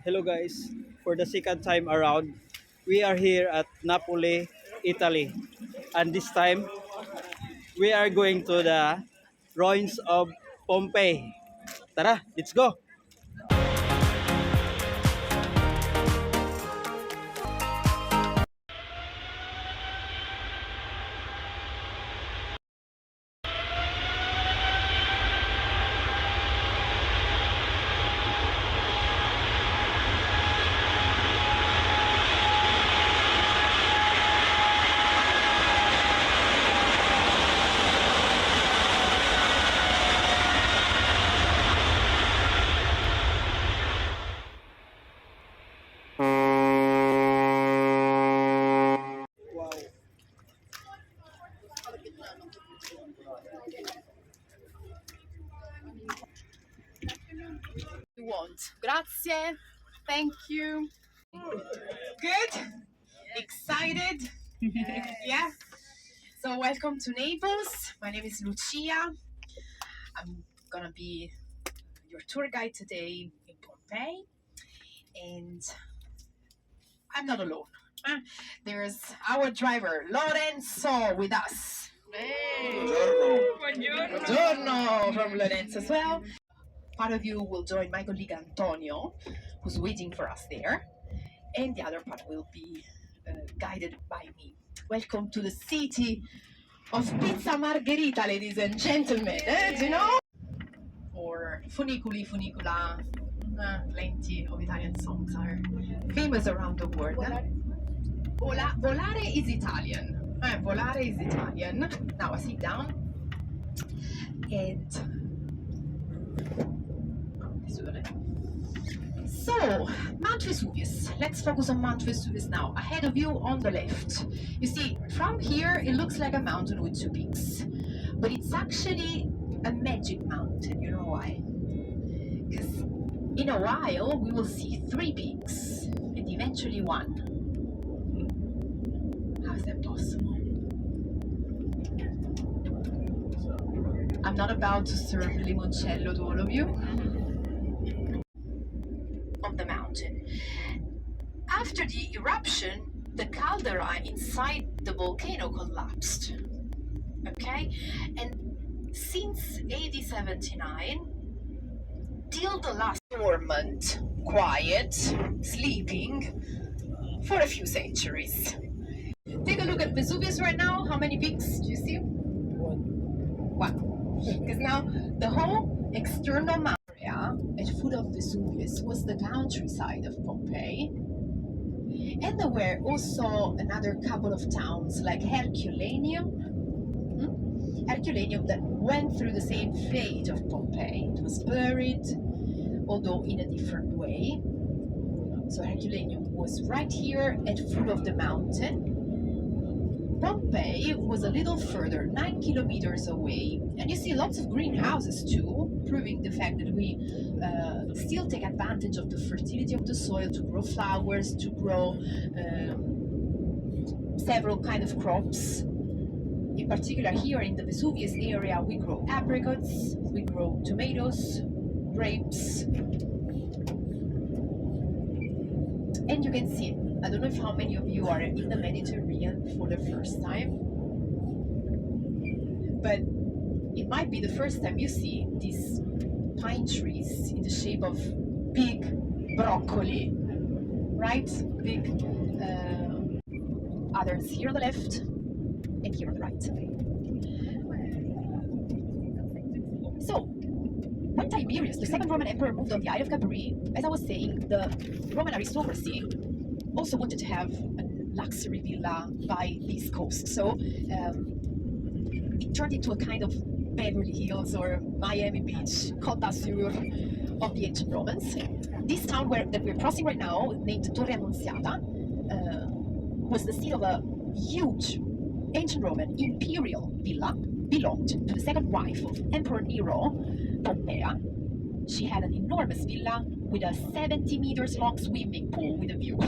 Hello guys, for the second time around, we are here at Napoli, Italy. And this time, we are going to the ruins of Pompeii. Tara, let's go! Wow. You want. Grazie. Thank you. Good? Excited? Yeah. So welcome to Naples. My name is Lucia. I'm gonna be your tour guide today in Pompeii, and I'm not alone. There's our driver Lorenzo with us. Hey. Buongiorno from Lorenzo as well. Part of you will join my colleague Antonio, who's waiting for us there, and the other part will be guided by me. Welcome to the city of Pizza Margherita, ladies and gentlemen. Do you know? Or funiculi, funicula. Plenty of Italian songs are famous around the world. Volare is Italian. Volare is Italian. Now I sit down and so, Mount Vesuvius. Let's focus on Mount Vesuvius now. Ahead of you on the left. You see, from here it looks like a mountain with two peaks. But it's actually a magic mountain. You know why? Because in a while we will see three peaks and eventually one. How is that possible? I'm not about to serve limoncello to all of you. Of the mountain. After the eruption, the caldera inside the volcano collapsed. Okay? And since AD 79, till the last dormant, quiet, sleeping for a few centuries. Take a look at Vesuvius right now. How many peaks do you see? One. Because now the whole external mountain area at foot of Vesuvius was the countryside of Pompeii, and there were also another couple of towns like Herculaneum that went through the same fate of Pompeii. It was buried, although in a different way. So Herculaneum was right here at foot of the mountain. Pompeii was a little further, 9 kilometers away, and you see lots of greenhouses too, proving the fact that we still take advantage of the fertility of the soil to grow flowers, to grow several kind of crops. In particular, here in the Vesuvius area, we grow apricots, we grow tomatoes, grapes, and you can see, I don't know if how many of you are in the Mediterranean for the first time, but it might be the first time you see these pine trees in the shape of big broccoli, right? Big others here on the left and here on the right. So, when Tiberius, the second Roman emperor, moved on the Isle of Capri, as I was saying, the Roman aristocracy also wanted to have a luxury villa by this coast. So it turned into a kind of Beverly Hills or Miami Beach, Côte d'Azur of the ancient Romans. This town that we're crossing right now, named Torre Annunziata, was the seat of a huge ancient Roman imperial villa, belonged to the second wife of Emperor Nero, Pompeia. She had an enormous villa with a 70 meters long swimming pool with a view.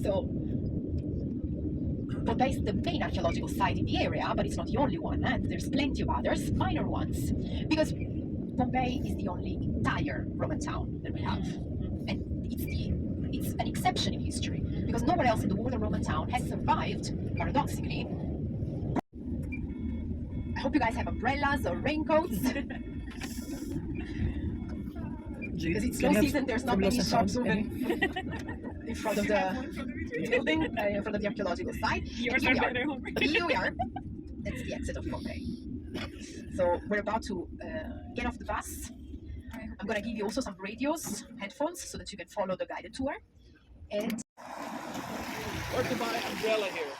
So Pompeii is the main archaeological site in the area, but it's not the only one, and there's plenty of others, minor ones, because Pompeii is the only entire Roman town that we have. And it's an exception in history because nowhere else in the world a Roman town has survived, paradoxically. I hope you guys have umbrellas or raincoats. Because it's slow season, there's not many shops open in front of the building, in front of the archaeological site. And here we are. That's the exit of Pompeii. So we're about to get off the bus. I'm gonna give you also some radios, headphones, so that you can follow the guided tour. And Where to buy umbrella here?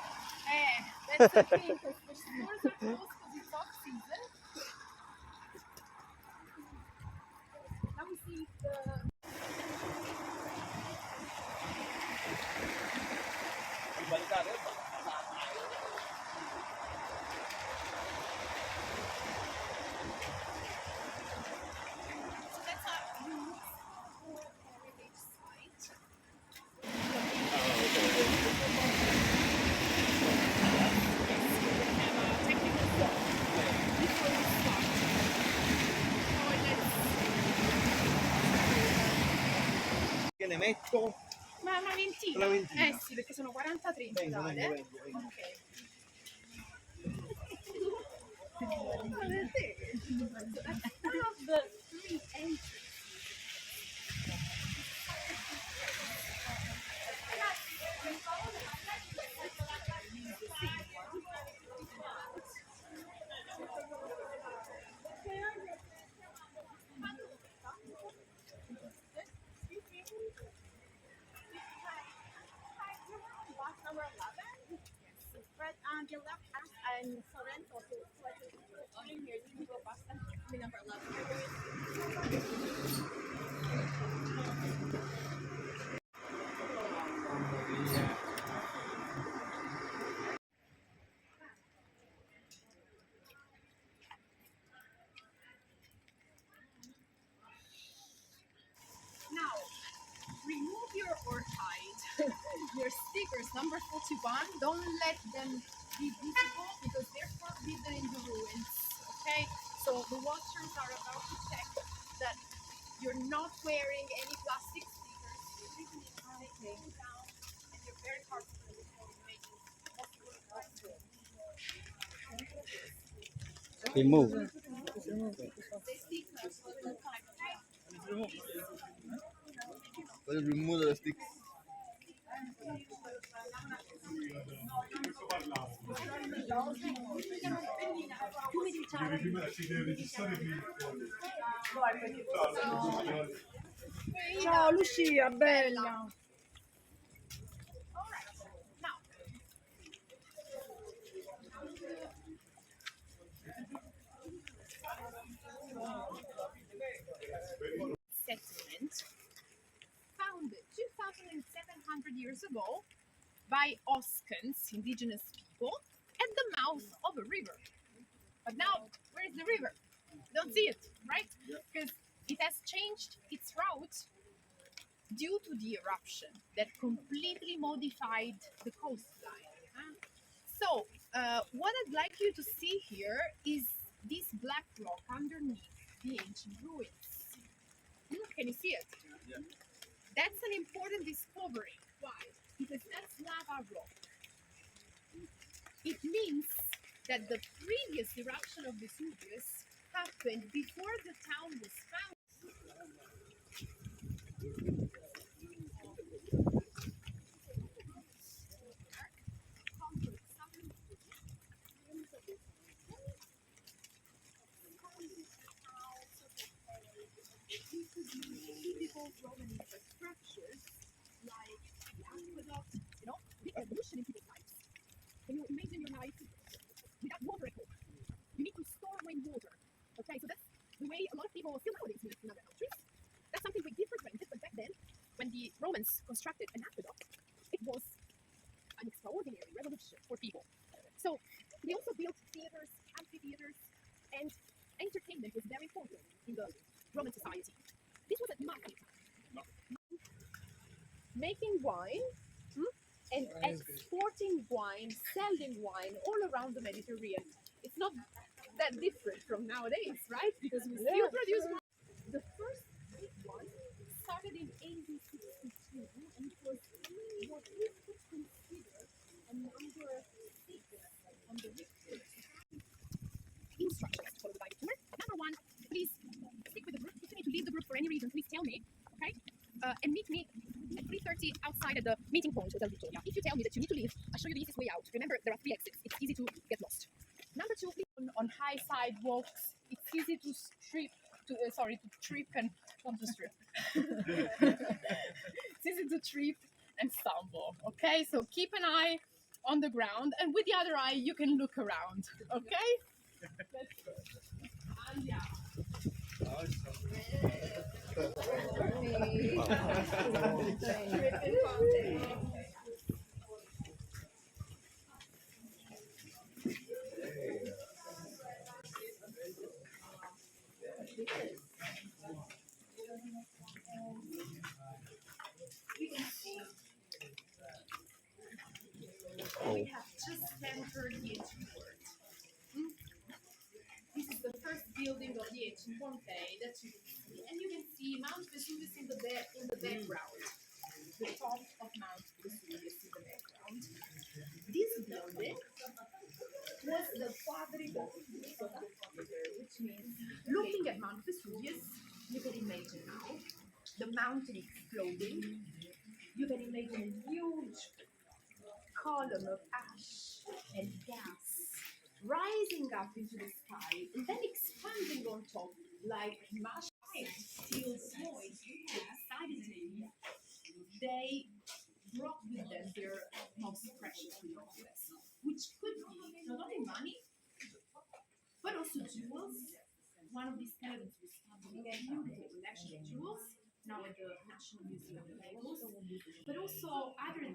that's okay, because the stores are closed because it's off season. Now we see the Che ne metto? Ma una ventina? Una ventina. Eh sì, perché sono 43 in Vengo, totale. vengo, vengo, vengo. Ok. So that's one of the three entries. But the left us and Sorrento to in here, you can go past them. The number 11. Now, remove your or hide your stickers number 41. Don't let them be visible because they're forbidden in the ruins. Okay? So the watchers are about to check that you're not wearing any plastic stickers. Everything is taken down and you're very comfortable before making possible. Remove. Puedes remove the sticks. Ciao Lucia, bella. Settlement founded 2,700 years ago by Oscans, indigenous people, at the mouth of a river. But now, where's the river? Don't see it, right? Because it has changed its route due to the eruption that completely modified the coastline. So, what I'd like you to see here is this black rock underneath the ancient ruins. Can you see it? Yeah. That's an important discovery. Why? Because that's lava rock. It means that the previous eruption of Vesuvius happened before the town was founded. Roman infrastructures like the aqueduct, big evolution in people's lives. Can you imagine your life without water at home? You need to store rainwater. Okay, so that's the way a lot of people still nowadays live in other countries. That's something we give for granted, but back then, when the Romans constructed an aqueduct, it was an extraordinary revolution for people. So they also built theaters, amphitheaters, and entertainment was very important in the Roman society. This was a market. Making wine and exporting wine, selling wine all around the Mediterranean. It's not that different from nowadays, right? Because we still produce wine. The first big one started in 1862 and it was what we could consider a number 6 on the Richter. Instructions to follow the guided tour. Number one, please stick with the group. If you need to leave the group for any reason, please tell me, okay? And meet me at 3:30 outside at the meeting point, Hotel Victoria. If you tell me that you need to leave, I'll show you the easiest way out. Remember, there are 3 exits. It's easy to get lost. Number two, please. On high sidewalks, it's easy to strip, to trip and not to strip. It's easy to trip and stumble. Okay, so keep an eye on the ground, and with the other eye, you can look around. Okay. Let's go. And yeah. We have just entered the ancient court. This is the first building of the ancient Pompeii that you can see, and you can see Mount Vesuvius in the background. The top of Mount Vesuvius in the background. This building was the quadrilateral, which means looking at Mount Vesuvius, you can imagine now the mountain exploding. You can imagine a huge column of ash and gas rising up into the sky and then expanding on top like mush. Still small, decidedly, they brought with them their most precious belongings, which could be not only money, but also jewels. One of these skeletons was found in a beautiful collection of jewels, now at the National Museum of Naples, but also other